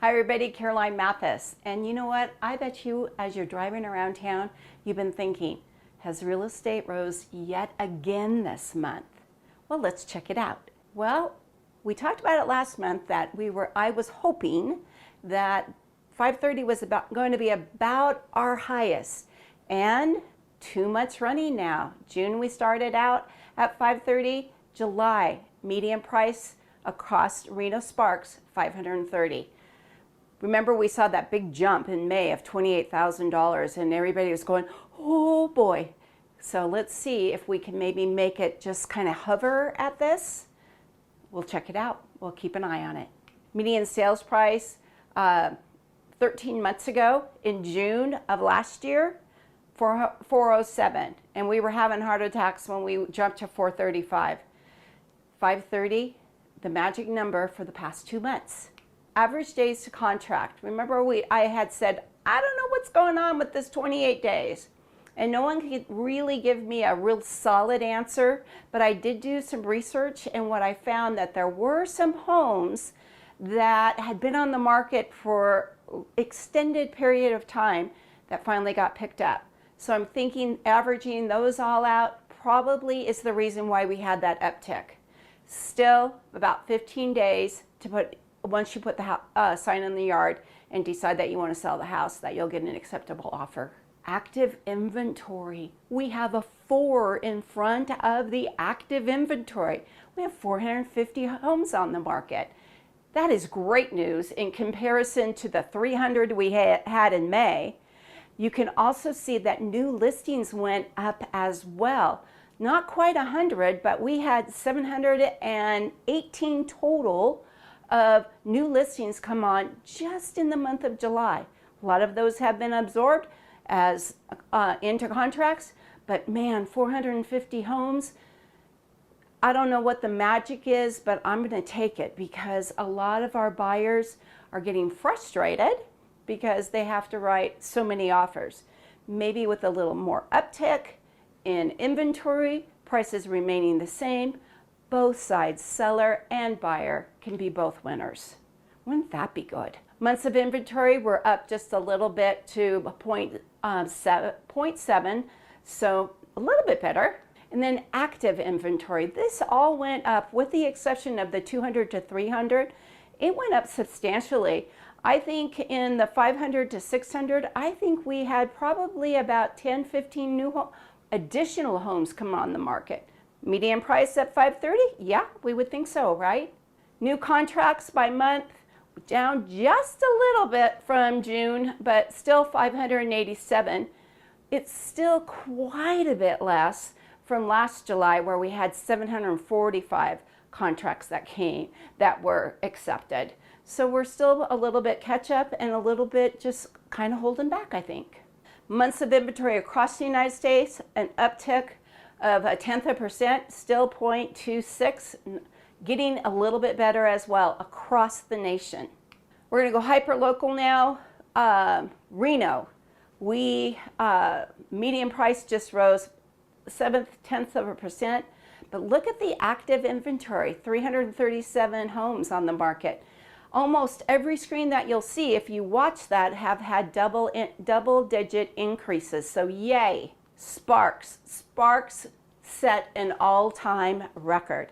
Hi everybody, Caroline Mathis. And you know what? I bet you, as you're driving around town, you've been thinking, has real estate rose yet again this month? Well, let's check it out. Well, we talked about it last month that I was hoping that 530 was going to be about our highest. And 2 months running now. June we started out at 530, July median price across Reno Sparks 530. Remember, we saw that big jump in May of $28,000 and everybody was going, oh boy. So let's see if we can maybe make it just kind of hover at this. We'll check it out. We'll keep an eye on it. Median sales price 13 months ago in June of last year, 407. And we were having heart attacks when we jumped to 435. 530, the magic number for the past 2 months. Average days to contract. Remember I had said, I don't know what's going on with this 28 days. And no one could really give me a real solid answer, but I did do some research, and what I found that there were some homes that had been on the market for extended period of time that finally got picked up. So I'm thinking averaging those all out probably is the reason why we had that uptick. Still about 15 days to put, once you put the sign in the yard and decide that you want to sell the house, that you'll get an acceptable offer. Active inventory. We have a 4 in front of the active inventory. We have 450 homes on the market. That is great news in comparison to the 300 we had in May. You can also see that new listings went up as well. Not quite 100, but we had 718 total of new listings come on just in the month of July. A lot of those have been absorbed as into contracts, but man, 450 homes. I don't know what the magic is, but I'm going to take it because a lot of our buyers are getting frustrated because they have to write so many offers. Maybe with a little more uptick in inventory, prices remaining the same, both sides, seller and buyer, can be both winners. Wouldn't that be good? Months of inventory were up just a little bit to 0.7, so a little bit better. And then active inventory, this all went up with the exception of the 200 to 300. It went up substantially. I think in the 500 to 600, I think we had probably about 10, 15 new additional homes come on the market. Median price at 530? Yeah, we would think so, right? New contracts by month, down just a little bit from June, but still 587. It's still quite a bit less from last July, where we had 745 contracts that were accepted. So we're still a little bit catch up and a little bit just kind of holding back, I think. Months of inventory across the United States, an uptick of 0.1%, still 0.26, getting a little bit better as well across the nation. We're going to go hyper local now. Reno, median price just rose 0.7%, but look at the active inventory, 337 homes on the market. Almost every screen that you'll see, if you watch that, have had double-digit increases. So yay, Sparks. Sparks set an all-time record.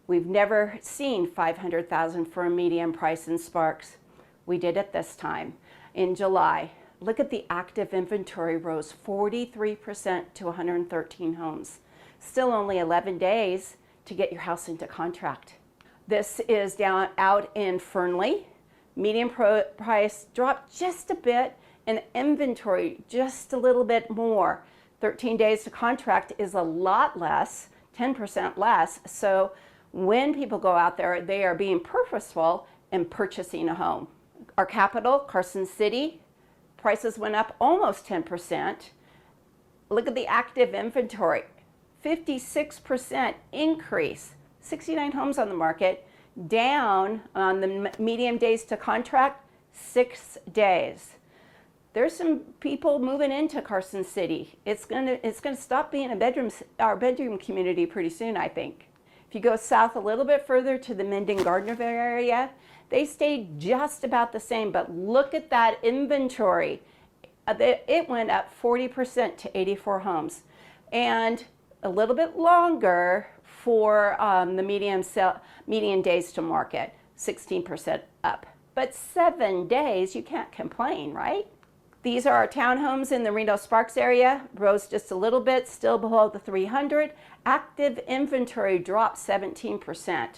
We've never seen 500,000 for a median price in Sparks. We did it this time in July. Look at the active inventory rose 43% to 113 homes. Still only 11 days to get your house into contract. This is down out in Fernley. Median price dropped just a bit and inventory just a little bit more. 13 days to contract is a lot less, 10% less. So when people go out there, they are being purposeful in purchasing a home. Our capital, Carson City, prices went up almost 10%. Look at the active inventory, 56% increase. 69 homes on the market, down on the median days to contract, 6 days. There's some people moving into Carson City. It's gonna stop being our bedroom community pretty soon, I think. If you go south a little bit further to the Minden Gardner area, They stayed just about the same, but look at that inventory. It went up 40% to 84 homes, and a little bit longer for the median days to market, 16% up. But 7 days, you can't complain, right? These are our townhomes in the Reno Sparks area, rose just a little bit, still below the 300. Active inventory dropped 17%.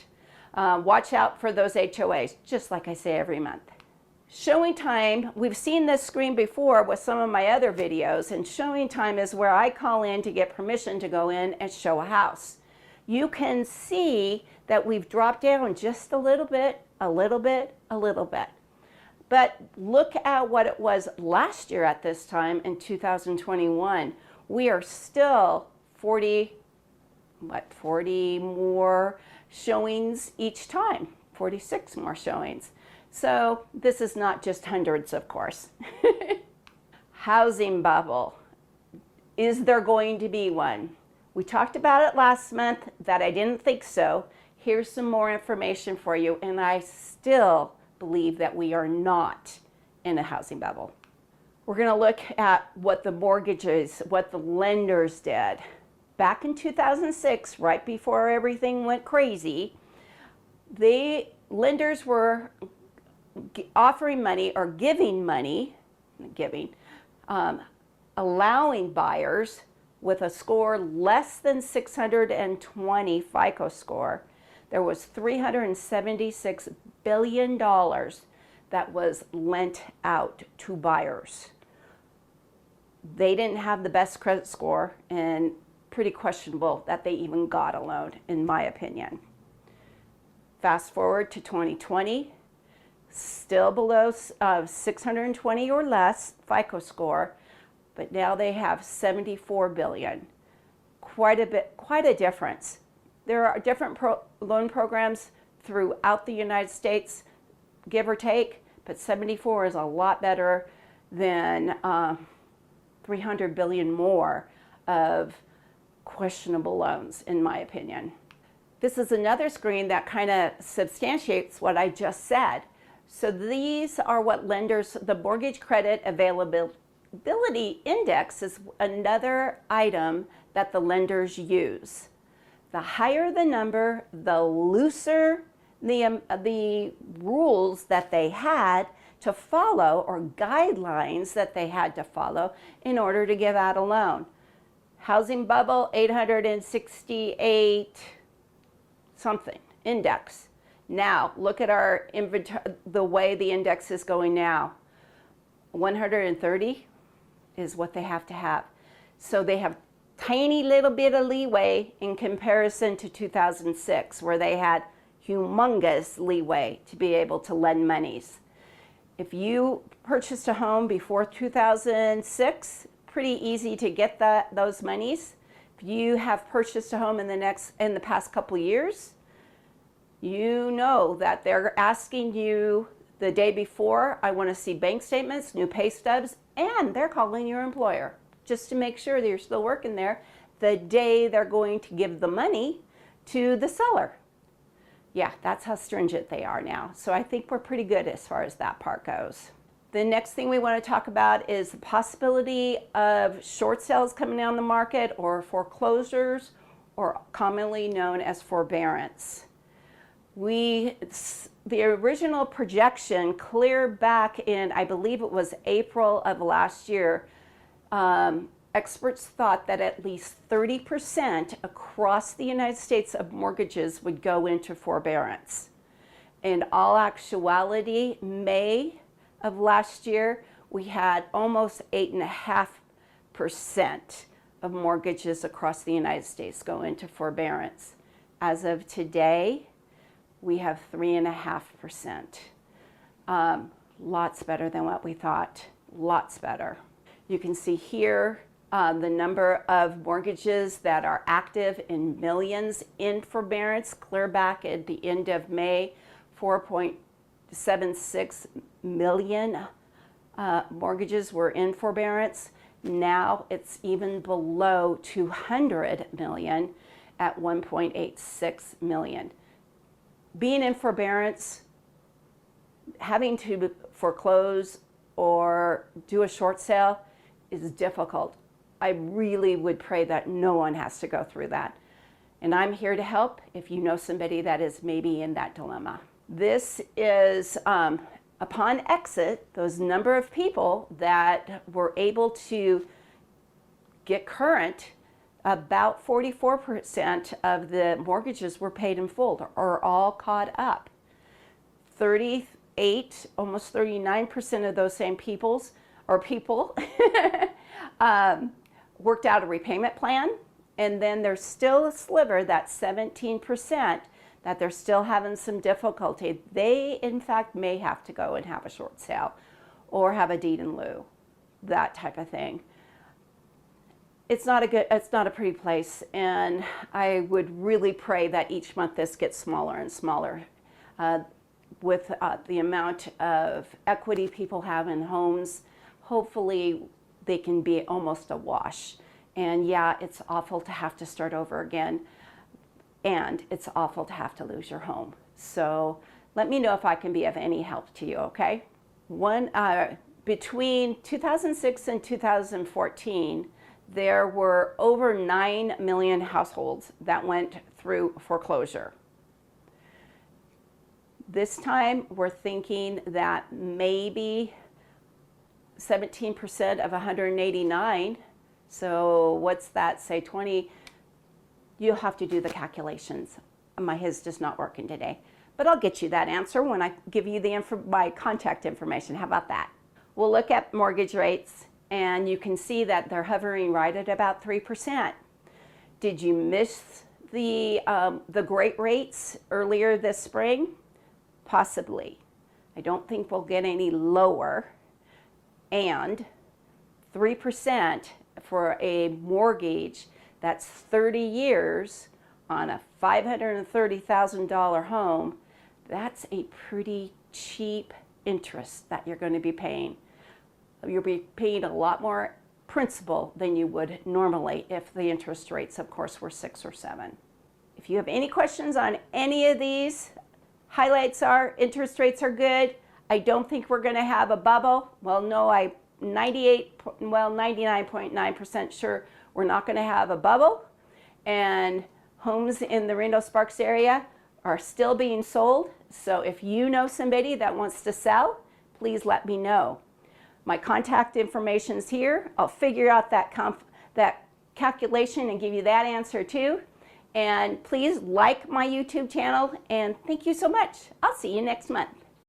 Watch out for those HOAs, just like I say every month. Showing time, we've seen this screen before with some of my other videos, and showing time is where I call in to get permission to go in and show a house. You can see that we've dropped down just a little bit, a little bit, a little bit. But look at what it was last year at this time in 2021. We are still 40 more showings each time, 46 more showings. So this is not just hundreds, of course. Housing bubble. Is there going to be one? We talked about it last month that I didn't think so. Here's some more information for you, and I still believe that we are not in a housing bubble. We're going to look at what the mortgages, what the lenders did. Back in 2006, right before everything went crazy, the lenders were offering money or allowing buyers with a score less than 620 FICO score. There was $376 billion that was lent out to buyers. They didn't have the best credit score, and pretty questionable that they even got a loan, in my opinion. Fast forward to 2020, still below 620 or less FICO score, but now they have 74 billion. Quite a difference. There are different loan programs throughout the United States, give or take, but 74 is a lot better than 300 billion more of questionable loans, in my opinion. This is another screen that kind of substantiates what I just said. So these are what lenders, the Mortgage Credit Availability Index is another item that the lenders use. The higher the number, the looser the rules that they had to follow, or guidelines that they had to follow in order to give out a loan. Housing bubble, 868 something index. Now look at our inventory, the way the index is going now. 130 is what they have to have. So they have tiny little bit of leeway in comparison to 2006, where they had humongous leeway to be able to lend monies. If you purchased a home before 2006, pretty easy to get those monies. If you have purchased a home in the past couple years, you know that they're asking you the day before, I want to see bank statements, new pay stubs, and they're calling your employer just to make sure that you're still working there the day they're going to give the money to the seller. Yeah, that's how stringent they are now. So I think we're pretty good as far as that part goes. The next thing we want to talk about is the possibility of short sales coming on the market, or foreclosures, or commonly known as forbearance. The original projection clear back in, I believe it was April of last year, experts thought that at least 30% across the United States of mortgages would go into forbearance. In all actuality, May of last year, we had almost 8.5% of mortgages across the United States go into forbearance. As of today, we have 3.5%. Lots better than what we thought, lots better. You can see here the number of mortgages that are active in millions in forbearance, clear back at the end of May, 4.76 million mortgages were in forbearance. Now it's even below 200 million at 1.86 million. Being in forbearance having to foreclose or do a short sale is difficult. I really would pray that no one has to go through that. And I'm here to help if you know somebody that is maybe in that dilemma. This is upon exit, those number of people that were able to get current. About 44% of the mortgages were paid in full or all caught up. 38, almost 39% of those same people worked out a repayment plan. And then there's still a sliver, that 17%, that they're still having some difficulty. They, in fact, may have to go and have a short sale or have a deed in lieu, that type of thing. It's not a pretty place, and I would really pray that each month this gets smaller and smaller. With the amount of equity people have in homes, hopefully they can be almost a wash. And yeah, it's awful to have to start over again, and it's awful to have to lose your home. So let me know if I can be of any help to you, okay? Between 2006 and 2014, there were over 9 million households that went through foreclosure. This time, we're thinking that maybe 17% of 189, so what's that, say 20, you'll have to do the calculations. His just not working today. But I'll get you that answer when I give you my contact information. How about that? We'll look at mortgage rates, and you can see that they're hovering right at about 3%. Did you miss the great rates earlier this spring? Possibly. I don't think we'll get any lower. And 3% for a mortgage that's 30 years on a $530,000 home, that's a pretty cheap interest that you're going to be paying. You'll be paying a lot more principal than you would normally if the interest rates, of course, were 6 or 7. If you have any questions on any of these, highlights are interest rates are good. I don't think we're going to have a bubble. Well, no, 99.9% sure we're not going to have a bubble. And homes in the Reno Sparks area are still being sold. So if you know somebody that wants to sell, please let me know. My contact information is here. I'll figure out that calculation and give you that answer too. And please like my YouTube channel, and thank you so much. I'll see you next month.